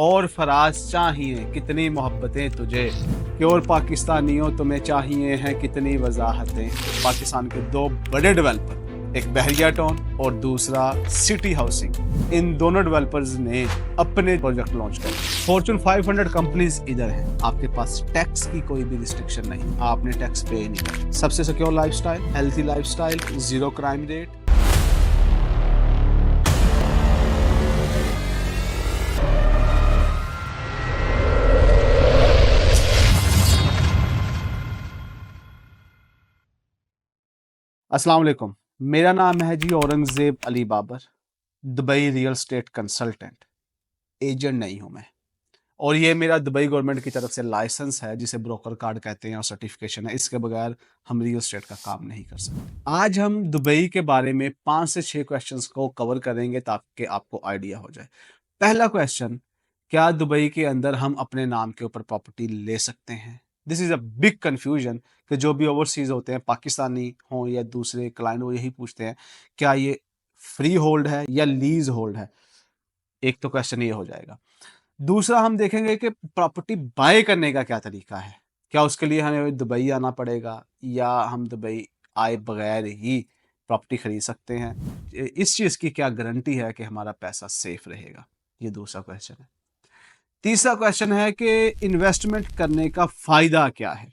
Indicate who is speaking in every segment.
Speaker 1: और फराज चाहिए कितनी मोहब्बतें तुझे कि और पाकिस्तानियों तुम्हें चाहिए हैं कितनी वजाहतें। पाकिस्तान के दो बड़े डेवलपर, एक बहरिया टाउन और दूसरा सिटी हाउसिंग, इन दोनों डेवलपर्स ने अपने प्रोजेक्ट लॉन्च करे। फॉर्चून 500 कंपनीज इधर हैं। आपके पास टैक्स की कोई भी रिस्ट्रिक्शन नहीं, आपने टैक्स पे नहीं करना। सबसे secure lifestyle, healthy lifestyle, zero crime rate. अस्सलाम वालेकुम, मेरा नाम है जी Aurangzeb Ali Babar, Dubai real estate consultant. Agent नहीं हूं मैं, और ये मेरा दुबई गवर्नमेंट की तरफ से लाइसेंस है जिसे ब्रोकर कार्ड कहते हैं और सर्टिफिकेशन है। इसके बगैर हम रियल स्टेट का काम नहीं कर सकते। आज हम दुबई के बारे में 5 से 6 क्वेश्चंस को कवर करेंगे ताकि आपको आइडिया हो जाए। पहला क्वेश्चन, क्या दुबई के अंदर हम अपने नाम के ऊपर प्रॉपर्टी ले सकते हैं? This is a big confusion कि जो भी ओवरसीज होते हैं, पाकिस्तानी हों या दूसरे क्लाइंट, वो यही पूछते हैं क्या ये फ्री होल्ड है या लीज होल्ड है। एक तो क्वेश्चन ये हो जाएगा। दूसरा हम देखेंगे कि प्रॉपर्टी बाय करने का क्या तरीका है। क्या उसके लिए हमें दुबई आना पड़ेगा या हम दुबई आए बगैर ही प्रॉपर्टी खरीद सकते हैं? इस चीज़ की क्या गारंटी है कि हमारा पैसा सेफ रहेगा? ये दूसरा क्वेश्चन है। तीसरा क्वेश्चन है कि इन्वेस्टमेंट करने का फ़ायदा क्या है?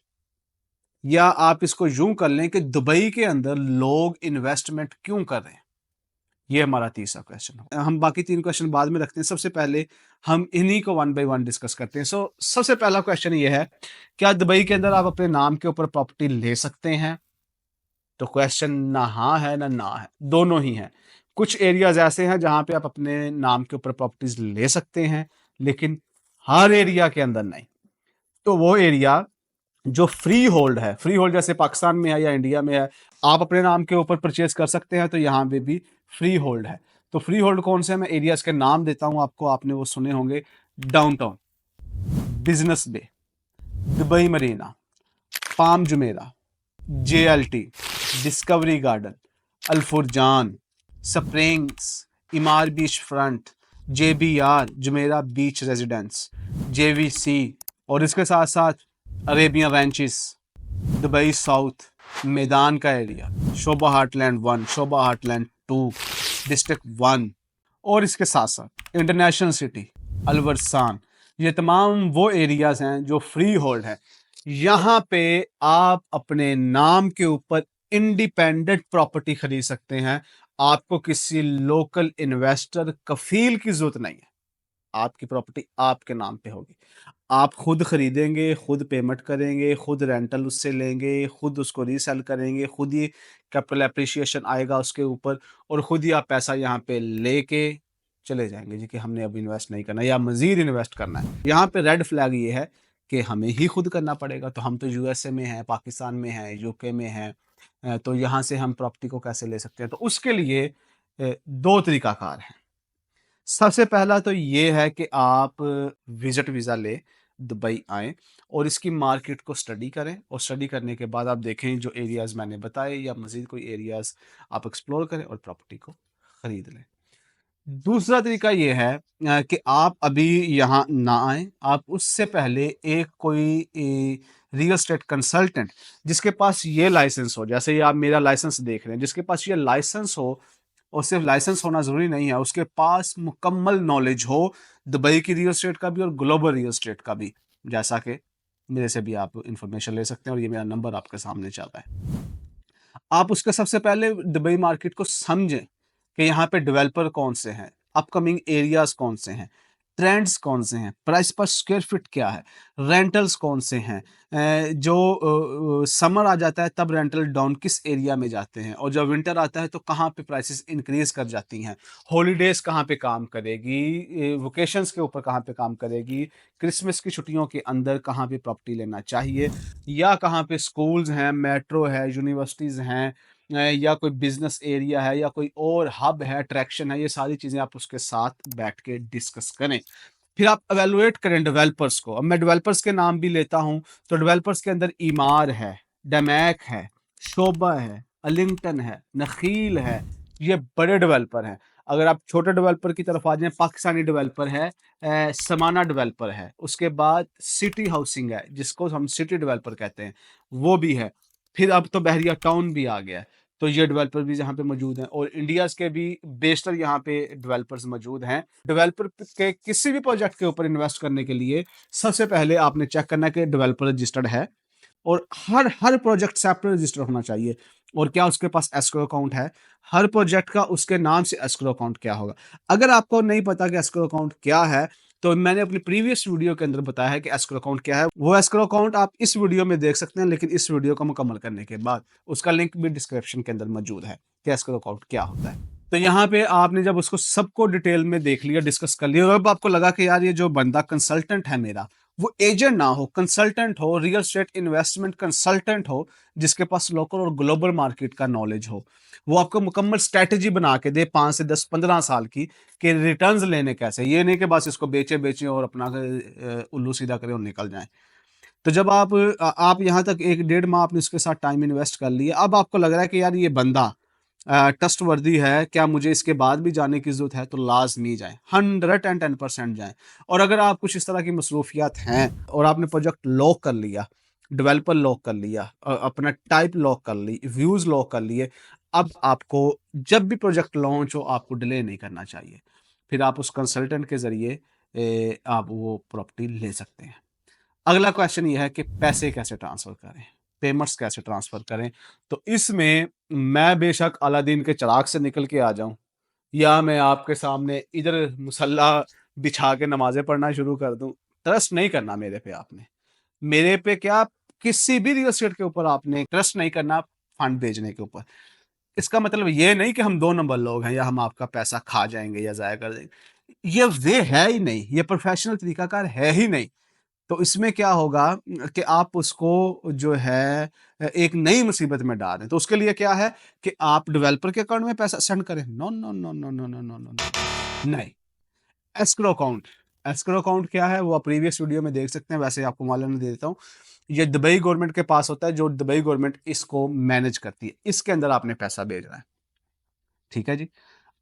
Speaker 1: या आप इसको यूं कर लें कि दुबई के अंदर लोग इन्वेस्टमेंट क्यों कर रहे हैं? ये हमारा तीसरा क्वेश्चन है। हम बाकी 3 क्वेश्चन बाद में रखते हैं। सबसे पहले हम इन्हीं को वन बाय वन डिस्कस करते हैं। सबसे पहला क्वेश्चन ये है, क्या दुबई के अंदर आप अपने नाम के ऊपर प्रॉपर्टी ले सकते हैं? तो क्वेश्चन ना हाँ है ना ना है, दोनों ही हैं। कुछ एरियाज़ ऐसे हैं जहाँ पे आप अपने नाम के ऊपर प्रॉपर्टीज़ ले सकते हैं, लेकिन हर एरिया के अंदर नहीं। तो वो एरिया जो फ्री होल्ड है, फ्री होल्ड जैसे पाकिस्तान में है या इंडिया में है, आप अपने नाम के ऊपर परचेज कर सकते हैं, तो यहाँ पे भी फ्री होल्ड है। तो फ्री होल्ड कौन से हैं? मैं एरियाज के नाम देता हूँ आपको, आपने वो सुने होंगे। Downtown, Business Bay, Dubai Marina, Palm Jumeirah, JLT, Discovery Garden, Al Furjan, Springs, Emaar Beachfront, JBR Jumeirah Beach Residence, JVC, और इसके साथ साथ अरेबियन रैंचेस, दुबई साउथ, मैदान का एरिया, शोभा हार्टलैंड 1, शोभा हार्टलैंड 2, डिस्ट्रिक्ट 1, और इसके साथ साथ इंटरनेशनल सिटी, अलवरसान। ये तमाम वो एरियाज हैं जो फ्री होल्ड है। यहाँ पे आप अपने नाम के ऊपर इंडिपेंडेंट प्रॉपर्टी खरीद सकते हैं। आपको किसी लोकल इन्वेस्टर, कफील की जरूरत नहीं है। आपकी प्रॉपर्टी आपके नाम पे होगी। आप खुद खरीदेंगे, खुद पेमेंट करेंगे, खुद रेंटल उससे लेंगे, खुद उसको रीसेल करेंगे, खुद ही कैपिटल एप्रिसिएशन आएगा उसके ऊपर, और खुद ही आप पैसा यहाँ पे लेके चले जाएंगे जी कि हमने अब इन्वेस्ट नहीं करना या मजीद इन्वेस्ट करना है। यहाँ पे रेड फ्लैग ये है कि हमें ही खुद करना पड़ेगा। तो हम तो यूएसए में हैं, पाकिस्तान में हैं, यूके में हैं, तो यहाँ से हम प्रॉपर्टी को कैसे ले सकते हैं? तो उसके लिए दो तरीकाकार हैं। सबसे पहला तो ये है कि आप विजिट वीज़ा ले दुबई आएँ और इसकी मार्केट को स्टडी करें, और स्टडी करने के बाद आप देखें जो एरियाज़ मैंने बताए या मज़ीद कोई एरियाज़ आप एक्सप्लोर करें और प्रॉपर्टी को ख़रीद लें। दूसरा तरीका ये है कि आप अभी यहाँ ना आएँ, आप उससे पहले एक कोई रियल एस्टेट कंसल्टेंट जिसके पास ये लाइसेंस हो, जैसे ये आप मेरा लाइसेंस देख रहे हैं, जिसके पास ये लाइसेंस हो, और सिर्फ लाइसेंस होना ज़रूरी नहीं है, उसके पास मुकम्मल नॉलेज हो दुबई की रियल एस्टेट का भी और ग्लोबल रियल एस्टेट का भी। जैसा कि मेरे से भी आप इंफॉर्मेशन ले सकते हैं, और ये मेरा नंबर आपके सामने चल रहा है। आप उसके सबसे पहले दुबई मार्केट को समझें कि यहाँ पे डेवलपर कौन से हैं, अपकमिंग एरियाज कौन से हैं, ट्रेंड्स कौन से हैं, प्राइस पर स्क्वायर फीट क्या है, रेंटल्स कौन से हैं, जो समर आ जाता है तब रेंटल डाउन किस एरिया में जाते हैं, और जब विंटर आता है तो कहाँ पे प्राइसेस इंक्रीज कर जाती हैं, हॉलीडेज कहाँ पे काम करेगी, वोकेशंस के ऊपर कहाँ पे काम करेगी, क्रिसमस की छुट्टियों के अंदर कहाँ पे प्रॉपर्टी लेना चाहिए, या कहाँ पे स्कूल्स हैं, मेट्रो है, यूनिवर्सिटीज़ हैं, या कोई बिजनेस एरिया है, या कोई और हब है, अट्रैक्शन है। ये सारी चीज़ें आप उसके साथ बैठ के डिस्कस करें। फिर आप एवेलुएट करें डेवलपर्स को। अब मैं डेवलपर्स के नाम भी लेता हूँ, तो डेवलपर्स के अंदर ईमार है, डमैक है, शोभा है, अलिंगटन है, नखील है। ये बड़े डेवलपर हैं। अगर आप छोटे डेवलपर की तरफ आ जाएं, पाकिस्तानी डेवलपर है, समाना डेवलपर है, उसके बाद सिटी हाउसिंग है जिसको हम सिटी डेवलपर कहते हैं, वो भी है। फिर अब तो बहरिया टाउन भी आ गया है, तो ये डेवलपर भी यहाँ पे मौजूद हैं और इंडियाज के भी बेशतर यहाँ पे डेवलपर्स मौजूद हैं। डेवलपर के किसी भी प्रोजेक्ट के ऊपर इन्वेस्ट करने के लिए सबसे पहले आपने चेक करना है कि डेवलपर रजिस्टर्ड है और हर हर प्रोजेक्ट से आपको रजिस्टर होना चाहिए और क्या उसके पास एस्क्रो अकाउंट है। हर प्रोजेक्ट का उसके नाम से एस्क्रो अकाउंट क्या होगा। अगर आपको नहीं पता कि एस्क्रो अकाउंट क्या है, तो मैंने अपनी प्रीवियस वीडियो के अंदर बताया है कि एस्क्रो अकाउंट क्या है। वो एस्क्रो अकाउंट आप इस वीडियो में देख सकते हैं, लेकिन इस वीडियो को मुकम्मल करने के बाद उसका लिंक भी डिस्क्रिप्शन के अंदर मौजूद है कि एस्क्रो अकाउंट क्या होता है। तो यहाँ पे आपने जब उसको सबको डिटेल में देख लिया, डिस्कस कर लिया, और अब आपको लगा कि यार ये जो बंदा कंसल्टेंट है मेरा, वो एजेंट ना हो, कंसल्टेंट हो, रियल एस्टेट इन्वेस्टमेंट कंसल्टेंट हो, जिसके पास लोकल और ग्लोबल मार्केट का नॉलेज हो, वो आपको मुकम्मल स्ट्रैटेजी बना के दे 5 से 10 15 साल की कि रिटर्न्स लेने कैसे, ये नहीं कि बस इसको बेचे बेचे और अपना उल्लू सीधा करें और निकल जाएं। तो जब आप यहाँ तक 1 डेढ़ माह आपने उसके साथ टाइम इन्वेस्ट कर लिया, अब आपको लग रहा है कि यार ये बंदा ट्रस्ट वर्दी है, क्या मुझे इसके बाद भी जाने की ज़रूरत है, तो लाज़मी जाएँ, 110% जाएँ। और अगर आप कुछ इस तरह की मसरूफियात हैं और आपने प्रोजेक्ट लॉक कर लिया, डेवलपर लॉक कर लिया, अपना टाइप लॉक कर ली, व्यूज़ लॉक कर लिए, अब आपको जब भी प्रोजेक्ट लॉन्च हो आपको डिले नहीं करना चाहिए। फिर आप उस कंसल्टेंट के ज़रिए आप वो प्रॉपर्टी ले सकते हैं। अगला क्वेश्चन ये है कि पैसे कैसे ट्रांसफ़र करें, पेमेंट्स कैसे ट्रांसफ़र करें? तो इसमें मैं बेशक अलादीन के चिराग से निकल के आ जाऊँ, या मैं आपके सामने इधर मुसल्ला बिछा के नमाज़ें पढ़ना शुरू कर दूँ, ट्रस्ट नहीं करना मेरे पे आपने। मेरे पे क्या, किसी भी रियल एस्टेट के ऊपर आपने ट्रस्ट नहीं करना फंड भेजने के ऊपर। इसका मतलब ये नहीं कि हम 2 नंबर लोग हैं या हम आपका पैसा खा जाएँगे या ज़ाया कर देंगे। ये वे है ही नहीं, ये प्रोफ़ेशनल तरीकाकार है ही नहीं। तो इसमें क्या होगा कि आप उसको जो है एक नई मुसीबत में डाल दें। तो उसके लिए क्या है कि आप डेवलपर के अकाउंट में पैसा सेंड करें। No, no, no, no, no, no, no, no, no. नहीं, एस्क्रो अकाउंट। एस्क्रो अकाउंट क्या है वो आप प्रीवियस वीडियो में देख सकते हैं, वैसे आपको मालूम दे देता हूँ। ये दुबई गवर्नमेंट के पास होता है, जो दुबई गवर्नमेंट इसको मैनेज करती है। इसके अंदर आपने पैसा भेजना है। ठीक है जी?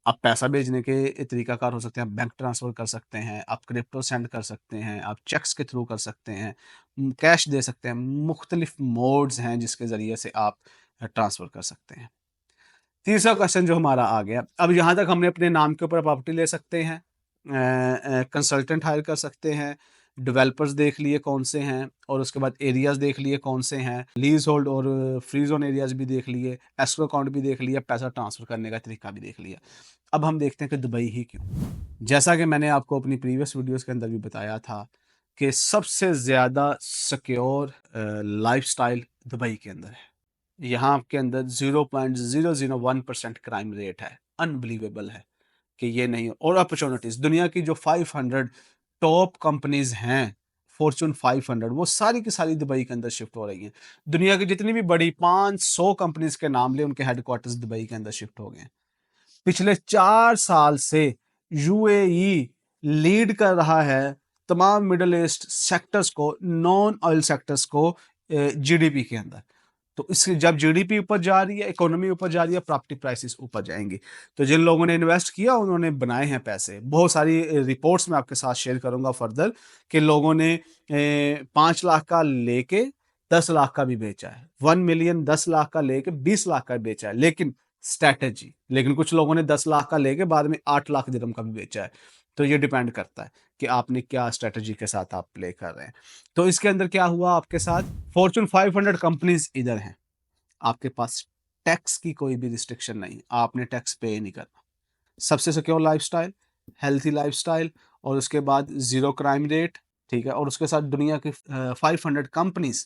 Speaker 1: आप पैसा भेजने के तरीकाकार हो सकते हैं, आप बैंक ट्रांसफ़र कर सकते हैं, आप क्रिप्टो सेंड कर सकते हैं, आप चेक्स के थ्रू कर सकते हैं, कैश दे सकते हैं, मुख्तलिफ मोड्स हैं जिसके ज़रिए से आप ट्रांसफ़र कर सकते हैं। तीसरा क्वेश्चन जो हमारा आ गया, अब यहाँ तक हमने अपने नाम के ऊपर प्रॉपर्टी ले सकते हैं, कंसल्टेंट हायर कर सकते हैं, डेवलपर्स देख लिए कौन से हैं, और उसके बाद एरियाज़ देख लिए कौन से हैं, लीज़ होल्ड और फ्री ज़ोन एरियाज़ भी देख लिए, एस्क्रो अकाउंट भी देख लिया, पैसा ट्रांसफ़र करने का तरीका भी देख लिया। अब हम देखते हैं कि दुबई ही क्यों? जैसा कि मैंने आपको अपनी प्रीवियस वीडियोज़ के अंदर भी बताया था कि सबसे ज़्यादा सिक्योर लाइफ़स्टाइल दुबई के अंदर है। यहाँ के अंदर 0.001% क्राइम रेट है, अनबिलीवेबल है कि ये नहीं। और अपॉर्चुनिटीज़, दुनिया की जो 500 टॉप कंपनीज़ हैं, फॉर्च्यून 500, वो सारी की सारी दुबई के अंदर शिफ्ट हो रही हैं। दुनिया की जितनी भी बड़ी 500 कंपनीज़ के नाम लें, उनके हेडक्वार्टर्स दुबई के अंदर शिफ्ट हो गए हैं। पिछले 4 साल से यूएई लीड कर रहा है तमाम मिडल ईस्ट सेक्टर्स को, नॉन ऑयल सेक्टर्स को जीडीपी के अंदर। तो इससे जब जीडीपी ऊपर जा रही है, इकोनॉमी ऊपर जा रही है, प्रॉपर्टी प्राइसेस ऊपर जाएंगी। तो जिन लोगों ने इन्वेस्ट किया उन्होंने बनाए हैं पैसे। बहुत सारी रिपोर्ट्स मैं आपके साथ शेयर करूंगा फर्दर कि लोगों ने 5 लाख का लेके 10 लाख का भी बेचा है, 1 मिलियन 10 लाख का लेके 20 लाख का बेचा है, लेकिन स्ट्रैटेजी। लेकिन कुछ लोगों ने 10 लाख का लेके बाद में 8 लाख दिरहम का भी बेचा है। तो ये डिपेंड करता है कि आपने क्या स्ट्रैटेजी के साथ आप प्ले कर रहे हैं। तो इसके अंदर क्या हुआ आपके साथ, फॉर्च्यून 500 कंपनीज इधर हैं, आपके पास टैक्स की कोई भी रिस्ट्रिक्शन नहीं, आपने टैक्स पे नहीं करना। सबसे सिक्योर लाइफस्टाइल, हेल्थी लाइफस्टाइल, और उसके बाद ज़ीरो क्राइम रेट, ठीक है, और उसके साथ दुनिया की 500 कंपनीज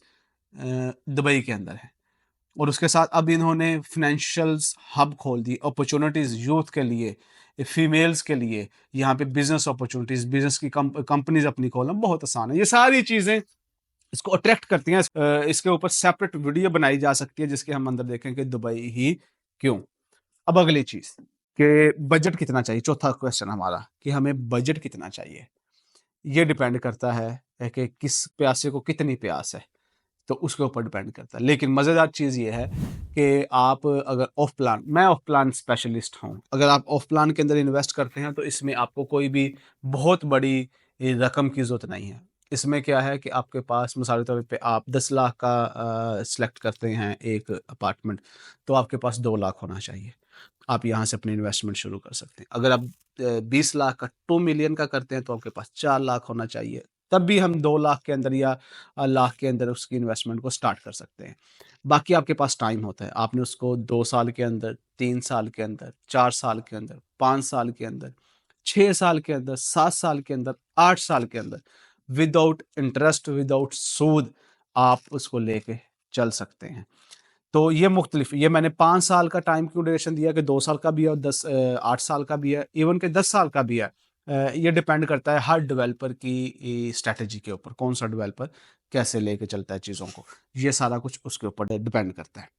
Speaker 1: दुबई के अंदर है। और उसके साथ अब इन्होंने फाइनेंशियल्स हब खोल दी, अपॉर्चुनिटीज़ यूथ के लिए, फीमेल्स के लिए, यहाँ पे बिजनेस अपॉर्चुनिटीज़, बिजनेस की कंपनीज अपनी खोलना बहुत आसान है। ये सारी चीज़ें इसको अट्रैक्ट करती हैं। इसके ऊपर सेपरेट वीडियो बनाई जा सकती है जिसके हम अंदर देखें कि दुबई ही क्यों। अब अगली चीज़ कि बजट कितना चाहिए, चौथा क्वेश्चन हमारा कि हमें बजट कितना चाहिए। ये डिपेंड करता है कि किस प्यासे को कितनी प्यास है। तो उसके ऊपर डिपेंड करता है। लेकिन मज़ेदार चीज़ ये है कि आप अगर ऑफ प्लान, मैं ऑफ प्लान स्पेशलिस्ट हूँ, अगर आप ऑफ प्लान के अंदर इन्वेस्ट करते हैं तो इसमें आपको कोई भी बहुत बड़ी रकम की ज़रूरत नहीं है। इसमें क्या है कि आपके पास मिसाल के तौर पे आप 10 लाख का सेलेक्ट करते हैं एक अपार्टमेंट, तो आपके पास 2 लाख होना चाहिए। आप यहाँ से अपनी इन्वेस्टमेंट शुरू कर सकते हैं। अगर आप 20 लाख का 2 मिलियन का करते हैं तो आपके पास 4 लाख होना चाहिए। तब भी हम 2 लाख के अंदर या लाख के अंदर उसकी इन्वेस्टमेंट को स्टार्ट कर सकते हैं। बाकी आपके पास टाइम होता है। आपने उसको 2 साल के अंदर, 3 साल के अंदर, 4 साल के अंदर, 5 साल के अंदर, 6 साल के अंदर, 7 साल के अंदर, 8 साल के अंदर विदाउट इंटरेस्ट, विदाउट सूद आप उसको लेके चल सकते हैं। तो ये मुख्तलिफ, ये मैंने 5 साल का टाइम क्यों ड्यूरेशन दिया कि 2 साल का भी है और 8 साल का भी है, इवन कि 10 साल का भी है। ये डिपेंड करता है हर डेवलपर की स्ट्रैटेजी के ऊपर, कौन सा डेवलपर कैसे लेके चलता है चीज़ों को, ये सारा कुछ उसके ऊपर डिपेंड करता है।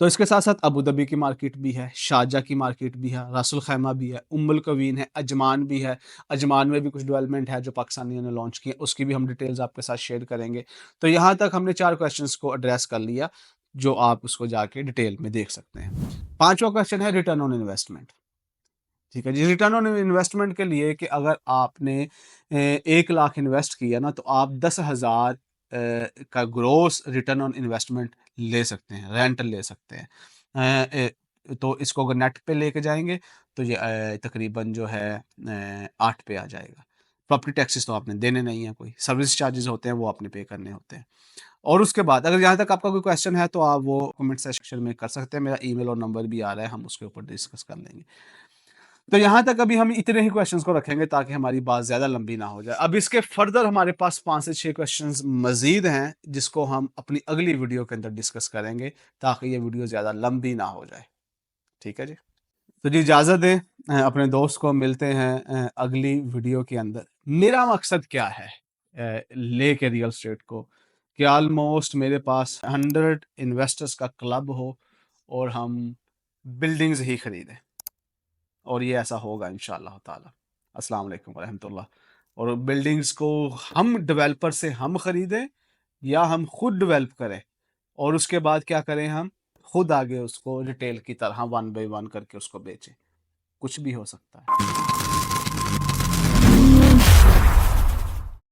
Speaker 1: तो इसके साथ-साथ अबू धाबी की मार्केट भी है, शारजाह की मार्केट भी है, रासुल खैमा भी है, उम्मुल कवीन है, अजमान भी है। अजमान में भी कुछ डेवलपमेंट है जो पाकिस्तानियों ने लॉन्च की है, उसकी भी हम डिटेल्स आपके साथ शेयर करेंगे। तो यहाँ तक हमने 4 क्वेश्चंस को एड्रेस कर लिया, जो आप उसको जाके डिटेल में देख सकते हैं। 5वां क्वेश्चन है रिटर्न ऑन इन्वेस्टमेंट। ठीक है जी, रिटर्न ऑन इन्वेस्टमेंट के लिए कि अगर आपने 1 लाख इन्वेस्ट किया ना, तो आप 10,000 का ग्रॉस रिटर्न ऑन इन्वेस्टमेंट ले सकते हैं, रेंट ले सकते हैं। तो इसको अगर नेट पे लेके जाएँगे तो ये तकरीबन जो है 8 पे आ जाएगा। प्रॉपर्टी टैक्सेस तो आपने देने नहीं है कोई, सर्विस चार्जेज़ होते हैं वो आपने पे करने होते हैं। और उसके बाद अगर यहाँ तक आपका कोई क्वेश्चन है तो आप वो कमेंट सेक्शन में कर सकते हैं, मेरा ईमेल और नंबर भी आ रहा है, हम उसके ऊपर डिस्कस कर लेंगे। तो यहाँ तक अभी हम इतने ही क्वेश्चंस को रखेंगे ताकि हमारी बात ज़्यादा लंबी ना हो जाए। अब इसके फर्दर हमारे पास 5 से 6 क्वेश्चंस मज़ीद हैं, जिसको हम अपनी अगली वीडियो के अंदर डिस्कस करेंगे, ताकि ये वीडियो ज़्यादा लंबी ना हो जाए। ठीक है जी? तो जी इजाज़त दें, अपने दोस्त को मिलते हैं अगली वीडियो के अंदर। मेरा मकसद क्या है लेके रियल एस्टेट को, कि ऑलमोस्ट मेरे पास 100 इन्वेस्टर्स का क्लब हो और हम बिल्डिंग्स ही खरीदें। और ये ऐसा होगा इंशाअल्लाह ताला। अस्सलाम वालेकुम व रहमतुल्लाह। और बिल्डिंग्स को हम डेवलपर से हम खरीदें या हम खुद डेवलप करें, और उसके बाद क्या करें, हम खुद आगे उसको रिटेल की तरह 1 बाय 1 करके उसको बेचें। कुछ भी हो सकता है।